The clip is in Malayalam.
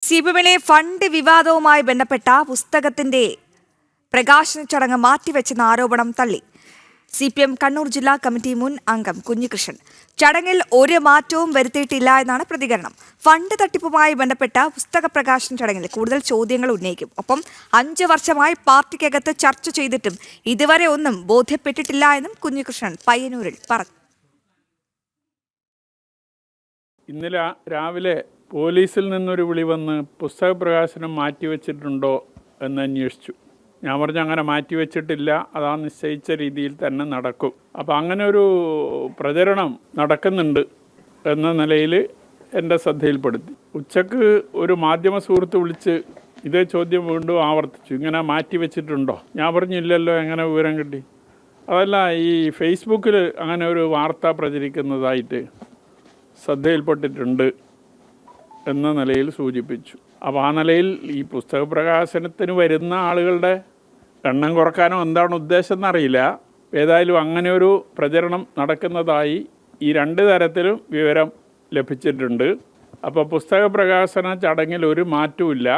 സിപിഎമ്മിലെ ഫണ്ട് വിവാദവുമായി ബന്ധപ്പെട്ട പുസ്തകത്തിന്റെ പ്രകാശന ചടങ്ങ് മാറ്റിവെച്ചെന്ന ആരോപണം തള്ളി സിപിഎം കണ്ണൂർ ജില്ലാ കമ്മിറ്റി മുൻ അംഗം കുഞ്ഞികൃഷ്ണൻ. ചടങ്ങിൽ ഒരു മാറ്റവും വരുത്തിയിട്ടില്ല എന്നാണ് പ്രതികരണം. ഫണ്ട് തട്ടിപ്പുമായി ബന്ധപ്പെട്ട പുസ്തക പ്രകാശന ചടങ്ങിൽ കൂടുതൽ ചോദ്യങ്ങൾ ഉന്നയിക്കും. ഒപ്പം 5 വർഷമായി പാർട്ടിക്കകത്ത് ചർച്ച ചെയ്തിട്ടും ഇതുവരെ ഒന്നും ബോധ്യപ്പെട്ടിട്ടില്ല എന്നും കുഞ്ഞികൃഷ്ണൻ പയ്യന്നൂരിൽ പറഞ്ഞു. ഇന്നലെ രാവിലെ പോലീസിൽ നിന്നൊരു വിളി വന്ന് പുസ്തക പ്രകാശനം മാറ്റിവെച്ചിട്ടുണ്ടോ എന്ന് അന്വേഷിച്ചു. ഞാൻ പറഞ്ഞു അങ്ങനെ മാറ്റിവെച്ചിട്ടില്ല, അതാ നിശ്ചയിച്ച രീതിയിൽ തന്നെ നടക്കും. അപ്പോൾ അങ്ങനെ ഒരു പ്രചരണം നടക്കുന്നുണ്ട് എന്ന നിലയിൽ എൻ്റെ ശ്രദ്ധയിൽപ്പെടുത്തി. ഉച്ചക്ക് ഒരു മാധ്യമ സുഹൃത്ത് വിളിച്ച് ഇതേ ചോദ്യം വീണ്ടും ആവർത്തിച്ചു, ഇങ്ങനെ മാറ്റിവെച്ചിട്ടുണ്ടോ? ഞാൻ പറഞ്ഞില്ലല്ലോ, എങ്ങനെ വിവരം കിട്ടി? അതല്ല, ഈ ഫേസ്ബുക്കിൽ അങ്ങനെ ഒരു വാർത്ത പ്രചരിക്കുന്നതായിട്ട് ശ്രദ്ധയിൽപ്പെട്ടിട്ടുണ്ട് എന്ന നിലയിൽ സൂചിപ്പിച്ചു. അപ്പോൾ ആ നിലയിൽ ഈ പുസ്തക പ്രകാശനത്തിന് വരുന്ന ആളുകളുടെ എണ്ണം കുറക്കാനോ എന്താണ് ഉദ്ദേശം എന്നറിയില്ല. ഏതായാലും അങ്ങനെ ഒരു പ്രചരണം നടക്കുന്നതായി ഈ 2 തരത്തിലും വിവരം ലഭിച്ചിട്ടുണ്ട്. അപ്പോൾ പുസ്തക പ്രകാശന ചടങ്ങിൽ ഒരു മാറ്റവുമില്ല.